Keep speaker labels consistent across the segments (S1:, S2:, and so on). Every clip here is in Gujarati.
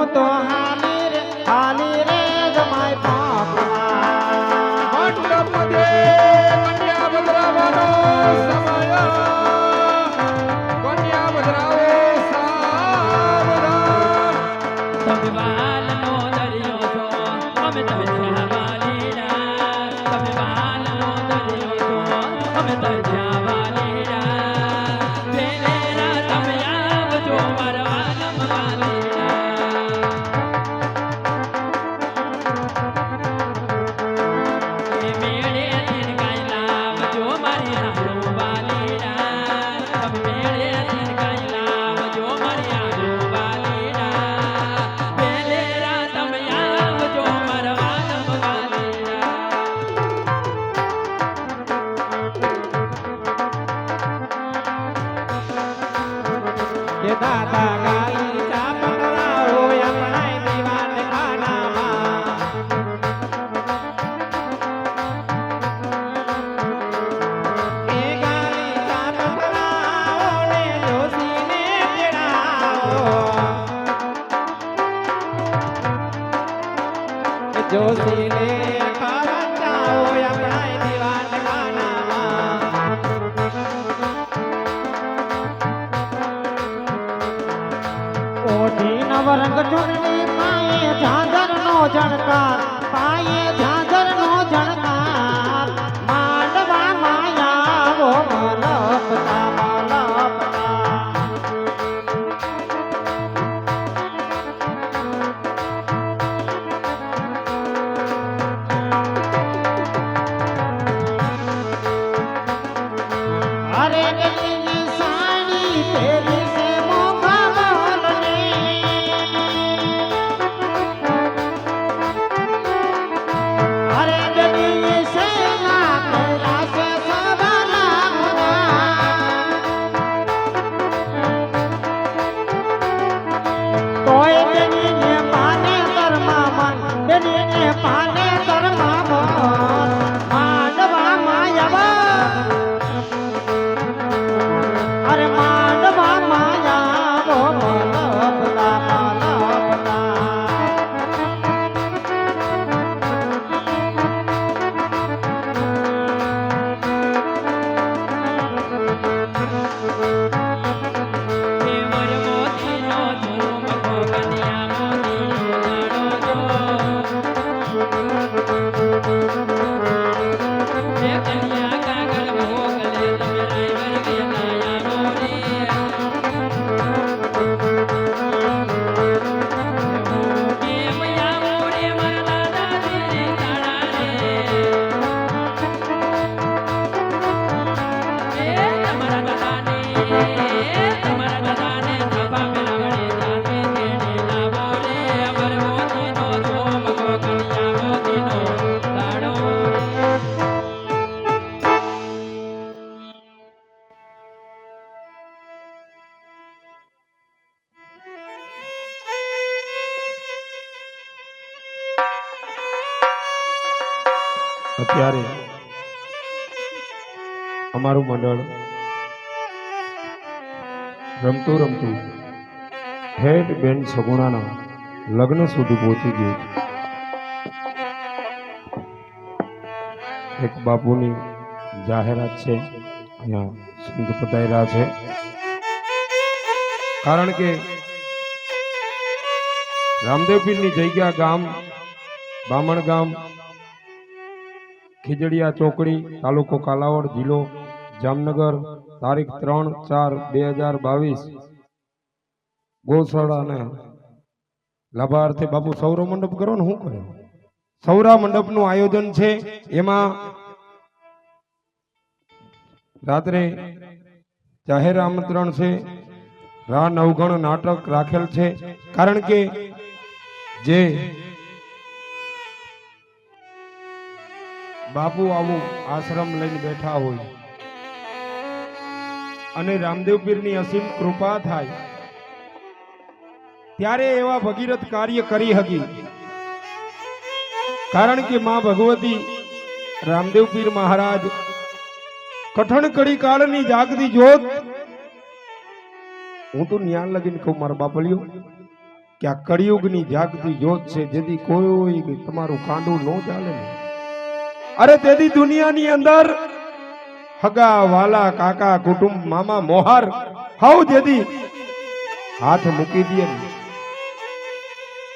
S1: હું તો હાલી રે જમાય પાપલા
S2: મંડપ દે કન્યા બદરાવાનો સમય કન્યા બદરાવો સાવધાન
S3: તમે વાલનો દરિયો છો અમે તમે વાલીડા તમે વાલનો દરિયો છો અમે તમે વાલીડા વેલેરા તમે આવજો મારા વાલમ વાલીડા એ મેળે દિન કાઈ લાવજો મારી હાલો વાલીડા તમે મેળે દિન કાઈ લાવજો મારી હાલો વાલીડા વેલેરા તમે આવજો મારા વાલમ વાલીડા
S1: કે દાદા ગાલી ચા પકડાવો આપણાય દીવાન ખાનામાં એ ગાલી ચા પકડાવો ને જોશીને તેડાવો જોશીને ખવડાવો આપણાય દીવાન ખાનામાં ઓઢી નવરંગ ચૂંટણી પાયે ઝાંઝર નો જણકાર પાયે ઝાંઝર નો જણકાર માંડવા માયાવો મલપતા મલપતા અરે ગલીની સાડી પહેરી છે મોંઘા મોલની અરે ગલીની સેના પહેરા છે સવાલા તોય ગલીને પાને તરમાં મન ગલીને પાને તરમાં મન માંડવા માયાવા અરે માંડવા માયાવો મલપતા મલપતા
S3: દેવર મોતીનો ઝુમકો કન્યા મોતીનો દાડો એ કન્યા કાગળ મોકલે તમે રાયવર વેલાયાનો રે કેમ આવો રે મારા દાદાજી તાળા રે એ તમારા દાદાને સભા મેળાવડે જાતે તેડે લાવો રે અમર મોતીનો ઝુમકો કન્યા મોતીનો દાડો
S2: અત્યારે અમારું મંડળ રમતું રમતું ઠેઠ બેન સગુણાના લગ્ન સુધી પહોંચી ગયું છે એક બાપુની જાહેરાત છે અહીંયા સંત પધાર્યા છે કારણ કે રામદેવપીરની જગ્યા ગામ બામણ ગામ ખીજડીયા ચોકડી તાલુકો કાલાવડ જિલ્લો જામનગર તારીખ 3/4/2022 ગૌશાળાના લાભાર્થે બાપુ સૌર મંડપ કરો ને શું કરે સૌરા મંડપનું આયોજન છે એમાં રાત્રે જાહેર આમંત્રણ છે રા નવગણ નાટક રાખેલ છે કારણ કે જે બાપુ આવું આશ્રમ લઈને બેઠા હોય અને રામદેવ પીરની અસીમ કૃપા થાય ત્યારે એવા ભગીરથ કાર્ય કરી હકી કારણ કે માં ભગવતી રામદેવ પીર મહારાજ કઠણ કડી કાળની જાગતી જોત હું તો ન્યાન લગીને કહું મારા બાપલિયો કે આ કળિયુગની જાગતી જ્યોત છે, જેથી કોઈ તમારું કાંડું ન ચાલે ને. અરે તેથી દુનિયાની અંદર હગા વાલા કાકા કુટુંબ મામા મોહાર હાવ જેથી હાથ મૂકી દે ને,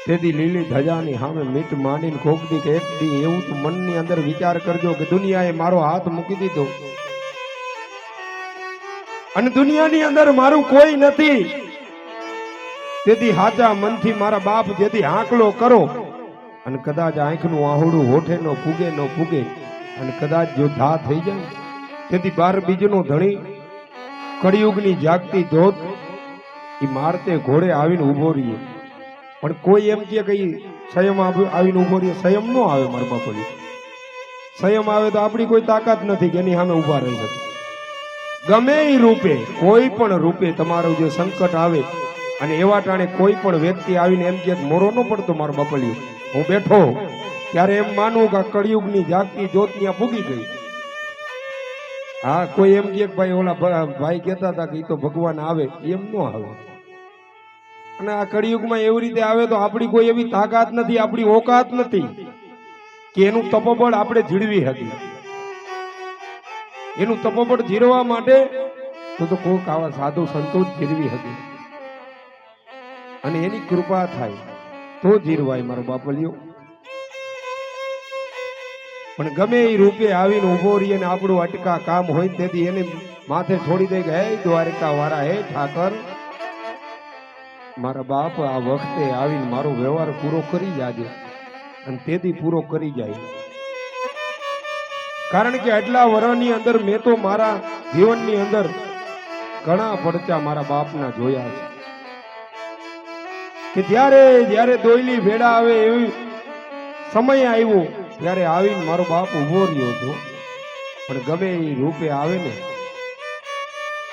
S2: તેથી લીલી ધજાની સામે મીટ માંડીને ખોકડી કે એક દી એવું તો મનની અંદર વિચાર કરજો કે દુનિયાએ મારો હાથ મૂકી દીધો અને દુનિયાની અંદર મારું કોઈ નથી. તેથી હાચા મનથી મારા બાપ જેથી હાંકલો કરો અને કદાચ આંખનું આહુડું હોઠે નો ફૂગે અને કદાચ જો ધા થઈ જાય, તેથી બાર બીજનો ધણી કળિયુગની જાગતી ધોત એ મારતે ઘોડે આવીને ઊભો રહીએ. પણ કોઈ એમ કે કઈ સંયમ આવીને ઊભો રહીએ, સંયમ ન આવે મારા બાપા. સંયમ આવે તો આપણી કોઈ તાકાત નથી કે એની સામે ઊભા રહી શકે. ગમે એ રૂપે કોઈ પણ રૂપે તમારું જે સંકટ આવે અને એવા ટાણે કોઈ પણ વ્યક્તિ આવીને એમ કે મોરો ન પડતો મારો બાપલિયો, હું બેઠો ત્યારે એમ માનવું કે કળિયુગની જાગતી જ્યોત ત્યાં ફૂગી ગઈ. હા, કોઈ એમ કે ભાઈ ઓલા ભાઈ કહેતા હતા કે એ તો ભગવાન આવે, એમ ન આવે. અને આ કળિયુગમાં એવી રીતે આવે તો આપણી કોઈ એવી તાકાત નથી, આપણી ઓકાત નથી કે એનું તપોબળ આપણે જીળવી હતી. એનું તપોબળ જીરવા માટે તો કોઈક આવા સાધુ સંતો જ જીરવી હતી અને એની કૃપા થાય તો જીરવાય મારો બાપલિયો. પણ ગમે એ રૂપે આવીને ઉભો રહી અને આપણું અટકા કામ હોય તેથી એને માથે છોડી દે કે હે દ્વારિકા વાળા, હે ઠાકર, મારા બાપ આ વખતે આવીને મારો વ્યવહાર પૂરો કરી જાજે. અને તેથી પૂરો કરી જાય. કારણ કે આટલા વર્ષની અંદર મેં તો મારા જીવનની અંદર ઘણા પડચા મારા બાપના જોયા છે કે જ્યારે દોયલી ભેડા આવે એવી સમય આવ્યો ત્યારે આવીને મારો બાપ ઉભો રહ્યો હતો. પણ ગમે એ રૂપે આવે ને,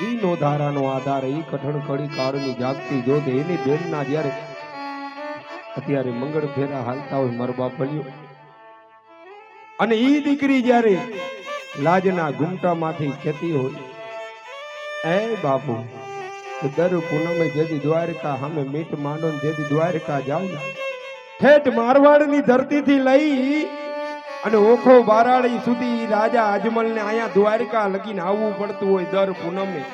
S2: ઈ નો ધારાનો આધાર, ઈ કઠણ કડી કાળની જાગતી જોત એની બેનના જ્યારે અત્યારે મંગળ ફેરા હાલતા હોય મારો બાપ બન્યો, અને ઈ દીકરી જ્યારે લાજના ગુમટામાંથી કહેતી હોય, એ બાપુ દર પૂનમે જેથી દ્વારકા સામે મીટ માંડો ને જેથી દ્વારકા જાવ, ઠેઠ મારવાડની ધરતીથી લઈ અને ઓખો બારાળી સુધી રાજા અજમલને અહીંયા દ્વારકા લગીને આવવું પડતું હોય દર પૂનમે.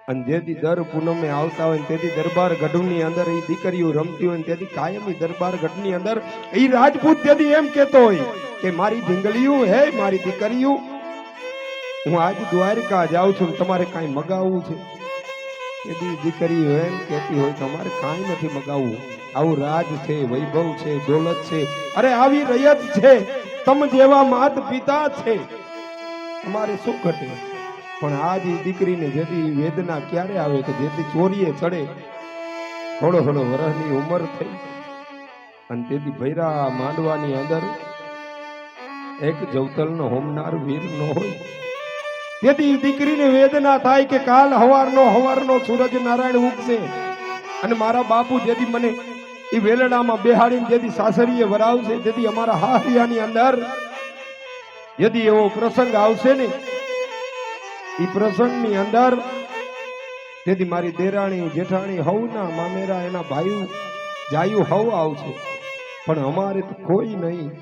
S2: અને જેથી દર પૂનમે આવતા હોય તેથી દરબાર ગઢની અંદર એ દીકરીઓ રમતી હોય તેથી કાયમી દરબાર ગઢની અંદર એ રાજપૂત તેથી એમ કહેતો હોય કે મારી ઢીંગલીયું, હે મારી દીકરીઓ, હું આજ દ્વારકા જાઉં છું, તમારે કાંઈ મગાવવું છે? તેથી દીકરીઓ એમ કહેતી હોય તમારે કાંઈ નથી મગાવવું, આવું રાજ છે, વૈભવ છે, દોલત છે, અરે આવી રયત છે, તમ જેવા માત પિતા છે, તમારે શું ઘટે? પણ આજ દીકરીને જેથી વેદના ક્યારે આવે કે જેથી ચોરીએ ચડે, થોડો વર્ષની ઉંમર થઈ અને તેથી ભૈરા માંડવાની અંદર એક જવતલનો હોમનાર વીર ન હોય, તેથી દીકરીને વેદના થાય કે કાલ હવારનો સૂરજ નારાયણ ઉગશે અને મારા બાપુ જેથી મને એ વેલડામાં બેહાડીને જેથી સાસરીએ વરાવશે, તેથી અમારા હાહરિયાની અંદર જેથી એવો પ્રસંગ આવશે ને, એ પ્રસંગની અંદર તેથી મારી દેરાણી જેઠાણી હવના મામેરા એના ભાઈઓ જાયું હવ આવશે, પણ અમારે તો કોઈ નહીં.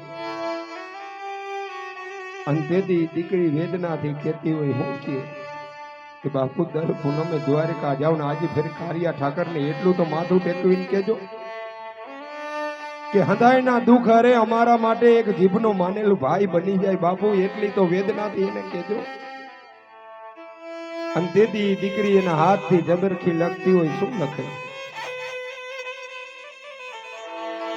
S2: અને તેથી દીકરી વેદનાથી કહેતી હોય હું કે બાપુ દર પૂનમે દ્વારકા જાવ ને આજે ફેર કારિયા ઠાકરને એટલું તો માથું ટેકવીને કહેજો કે હદાયના દુઃખ અરે અમારા માટે એક જીભનો માનેલું ભાઈ બની જાય બાપુ, એટલી તો વેદનાથી એને કહેજો. અને તેથી દીકરી એના હાથથી જબરખી લખતી હોય, શું લખે?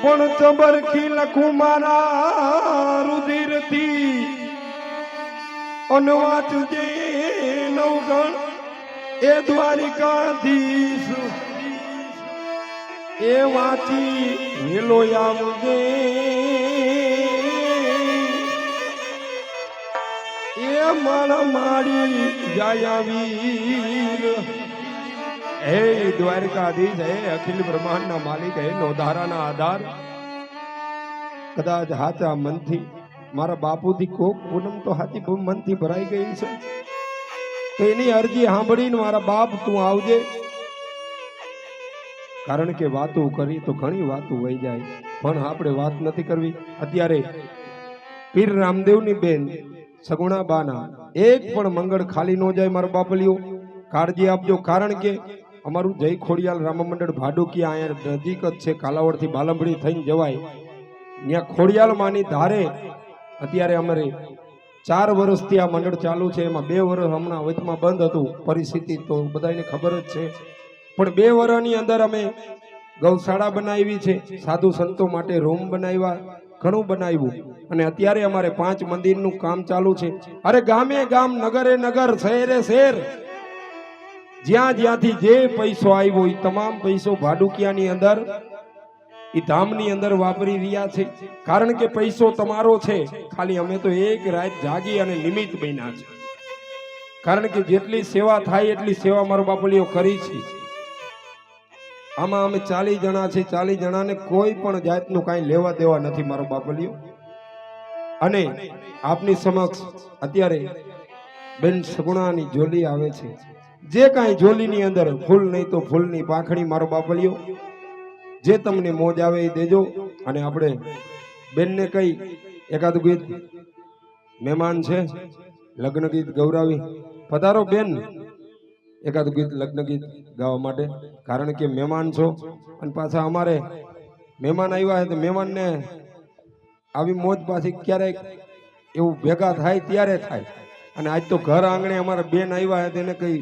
S2: પણ જબરખી લખું મારા રુધિરથી અનવાચજે નવગણ એ દ્વારિકાધીશ, એ વાંચી વેલો આવજે, એ મારા માડી જાય વીર. હે દ્વારકાધીશ, હે અખિલ બ્રહ્માંડના માલિક, હે નોધારાના આધાર, કદાચ હાચા મનથી મારા બાપુથી કોક પૂનમ તો હાથી મનથી ભરાઈ ગઈ છે તો એની અરજી સાંભળીને મારા બાપ તું આવજે. કારણ કે વાતો કરી તો ઘણી વાતો વહી જાય, પણ આપણે વાત નથી કરવી. અત્યારે પીર રામદેવની બેન સગુણા બાના એક પણ મંગળ ખાલી ન જાય મારા બાપલીઓ, કાળજી આપજો. કારણ કે અમારું જય ખોડિયાલ રામ મંડળ ભાડુકિયા અહીંયા નજીક જ છે, કાલાવડથી બાલંબડી થઈને જવાય. ત્યાં ખોડિયાલ માની ધારે અત્યારે અમારે 4 વર્ષથી આ મંડળ ચાલુ છે. એમાં 2 વર્ષ હમણાં વચમાં બંધ હતું, પરિસ્થિતિ તો બધાને ખબર જ છે. પણ 2 વર્ષની અંદર અમે ગૌશાળા બનાવી છે, સાધુ સંતો માટે રૂમ બનાવ્યા, ઘણું બનાવ્યું. અને અત્યારે અમારે 5 મંદિરનું કામ ચાલુ છે. અરે ગામે ગામ, નગરે નગર, શહેરે શહેર, જ્યાં જ્યાંથી જે પૈસો આવ્યો એ તમામ પૈસો ભાડુકિયાની અંદર એ ધામની અંદર વાપરી રહ્યા છે. કારણ કે પૈસો તમારો છે, ખાલી અમે તો એક રાત જાગી અને નિમિત્ત બન્યા છે. કારણ કે જેટલી સેવા થાય એટલી સેવા મારો બાપલીઓ કરી છે. આમાં અમે 40 જણા છે, 40 જણાને કોઈ પણ જાતનું કાંઈ લેવા દેવા નથી મારો બાપલીઓ. અને આપની સમક્ષ અત્યારે બેન સગુણાની જોલી આવે છે. જે કાંઈ જોલીની અંદર ફૂલ નહીં તો ફૂલની પાંખડી મારો બાપલીઓ, જે તમને મોજ આવે એ દેજો. અને આપણે બેનને કઈ એકાદું ગીત, મહેમાન છે, લગ્ન ગીત ગૌરાવી પધારો બેન, એકાદું ગીત લગ્ન ગીત ગાવા માટે. કારણ કે મહેમાન છો અને પાછા અમારે મહેમાન આવ્યા છે તો મહેમાનને આવી મોજ પાછી ક્યારેક એવું ભેગા થાય ત્યારે થાય. અને આજ તો ઘર આંગણે અમારા બેન આવ્યા છે તેને કઈ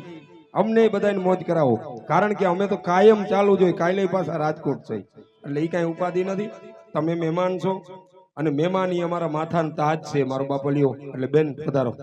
S2: અમને બધાને મોજ કરાવો. કારણ કે અમે તો કાયમ ચાલુ જોઈએ, કાલે પાછા રાજકોટ છે, એટલે એ કાંઈ ઉપાધિ નથી. તમે મહેમાન છો અને મહેમાન એ અમારા માથાનો તાજ છે મારો બાપલીઓ. એટલે બેન પધારો.